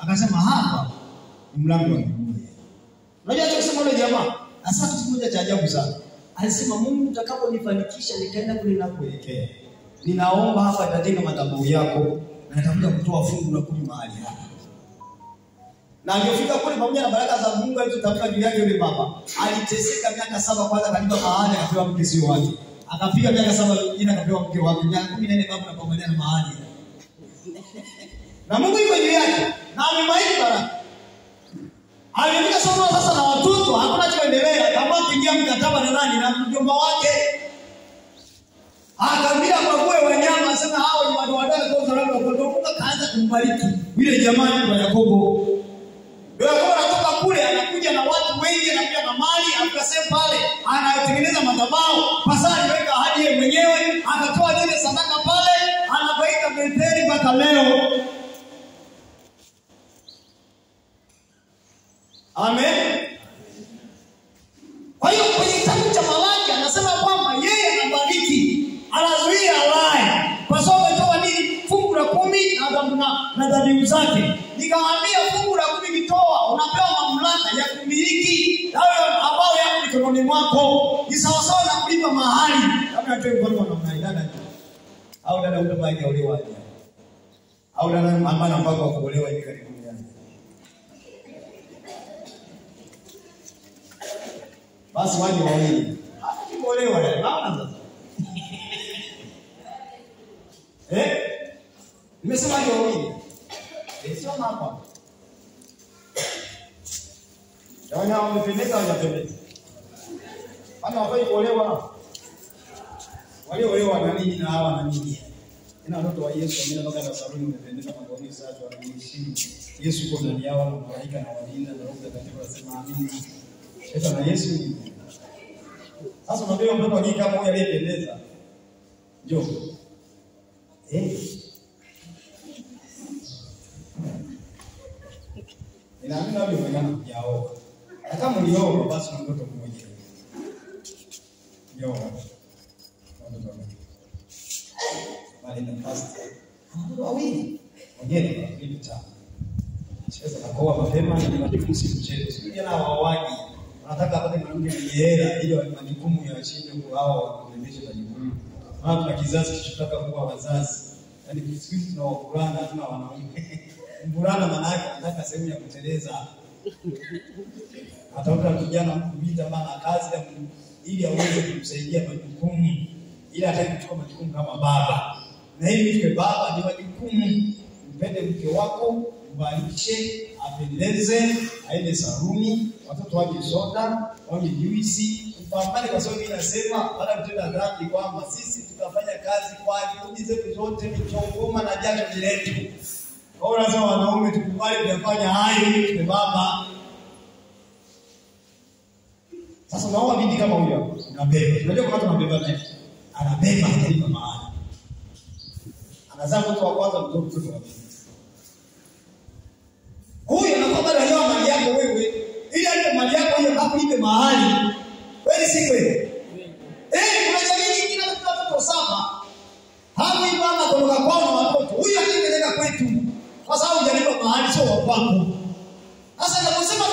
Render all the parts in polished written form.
Akasema hapa ni mlango wa mbinguni. Unajua tukisema yule jamaa, hasa kitu kimoja cha ajabu sana. Alisema Mungu utakaponifanikisha nikaenda kule ninakoelekea. Ninaomba hapa katika madhabahu yako na nitakuja kutoa fungu la 10 mahali hapa. Na alipofika kule pamoja na baraka za Mungu alizotamka juu yake yule baba, aliteseka miaka 7 kwanza kalipa mahali akapewa mke sio wake. Akapiga miaka 7 nyingine akapewa mke wake. Miaka 14 baba anapambania na mahali. Na Mungu yuko juu yake na amemwahidi baraka. Alifika sasa na watoto hakuna kinaendelea kama kuingia mkataba na nani na mjomba wake. Akaambia kwa wanyama sema hao ni watu wadogo kwa sababu kutoka kaanza kumbariki yule jamaa wa Yakobo. Yakobo anatoka kule anakuja na watu wengi na pia na mali akasema pale anatengeneza madhabahu. Pasali aliweka ahadi yeye mwenyewe akatoa zile sadaka pale anabaika Betheli mpaka leo. Amen. Kwa hiyo kwenye kitabu cha Malaki anasema kwamba yeye anabariki, anazuia laana. Kwa sababu ametoa nini? Fungu la 10 na dhabihu zake. Nikamwambia fungu la 10 kitoa, unapewa mamlaka ya kumiliki hayo ambao yako mikononi mwako. Ni sawa sawa na kulipa mahali. Kama atoe mfano wa mnaidada. Au dada utabaki olewa aje. Au dada ambaye mpaka kuolewa hivi karibuni. Basi waje wawili. Akimolewa naona sasa. Nimesema waje wawili. Sio hapa. Yaani wamependeza hawajapendeza. Bana wafai kuolewa. Waliolewa na nini na hawa na nini? Ina watoto wa Yesu wameenda mpaka saluni wamependeza magauni safi wanaheshimu. Yesu yuko ndani yao na malaika na walinda na Roho Mtakatifu anasema amina. Sasa na Yesu ni sasa unabeba mtoto wa kike kama huyu aliyependeza. Njoo. Ninaamini wewe umeona kujao. Hata mlioa basi na mtoto mmoja. Njoo. Mtoto mmoja. Bali na pastor. Wawili. Ongea kwa kitu cha. Sasa nakoa mapema na majukumu si mchezo. Sio jana wawaji. Nataka apate mwanamke mwenye hela ili majukumu ya chini kwa hao wakuendeshe majukumu. Maana tuna kizazi kinachotaka kuwa wazazi. Yaani kisiki tuna wavulana tuna wanaume. Mvulana maana yake anataka sehemu ya kuteleza. Atafuta kijana mkubita bana kazi ya ili aweze kumsaidia majukumu. Ili atake kuchukua majukumu kama baba. Na hili ni baba ni majukumu. Mpende mke wako, mbariki, apendeze, aende saluni, watoto waje soda, waje juisi, upambane kwa sababu inasema baada kutenda dhambi kwamba sisi tutafanya kazi kwa juhudi zetu zote michongoma na jasho letu. Kwa hiyo lazima wanaume tukubali kufanya hayo ili tuwe baba. Sasa unaoa binti kama huyo, unabeba. Unajua kama tunabeba naye. Anabeba hadi mahali. Anazaa mtoto wa kwanza mtoto wa pili. Huyu anakuwa leo mali yako wewe. Ili alipe mali yako hiyo hakulipe mahali. Wewe si kweli. Kuna jamii nyingine watoto 7. Hapo hivi mama kutoka kwao na watoto. Huyu akipeleka kwetu. Kwa sababu hujalipa mahali sio wa kwako. Sasa naposema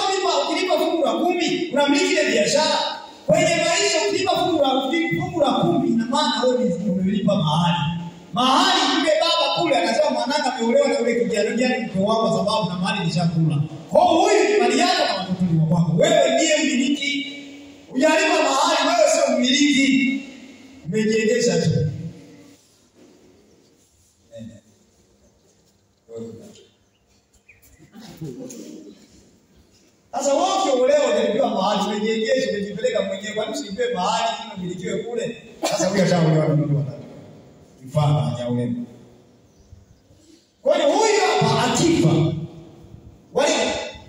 ukilipa fungu la 10, unamiliki ile biashara. Kwenye maisha ukilipa fungu la 10 ina maana wewe umelipa mahali. Mahali yule baba kule akasema mwanangu ameolewa na yule kijana mke wako kwa sababu na mali ni chakula. Kwa hiyo huyu ni mali yako na watoto ni wako. Wewe ndiye mmiliki. Hujalipa mahali wewe sio mmiliki. Umejiendesha tu. Sasa wewe ukiolewa unalipa mahali umejiendesha umejipeleka mwenyewe kwa nini usipe mahali ili umilikiwe kule? Sasa huyu ashaolewa na mtu watatu. Mfano hajaolewa. Kwa hiyo huyu hapa akifa wale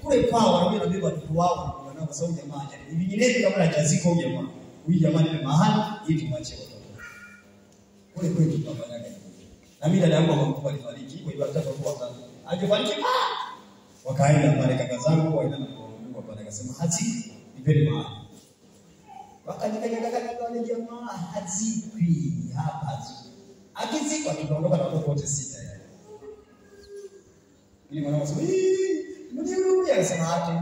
kule kwao wanabeba watoto wao wanao kwa sababu jamaa hivi vinginevyo kama hajazika huyu jamaa. Huyu jamaa ni mahali ili tumwachie watoto. Kule kwetu tunafanya kazi. Na mimi dada yangu mkubwa alifariki kwa hivyo nataka kuwa sana. Alifariki wakaenda pale kaka zangu waenda na Mungu pale akasema haziki nipeni mahali. Wakajikanyaka wale jamaa haziki hapa haziki. Akizikwa tunaondoka na watoto wote 6 yale. Ili mwanao asema, "Mnihurumie," anasema hata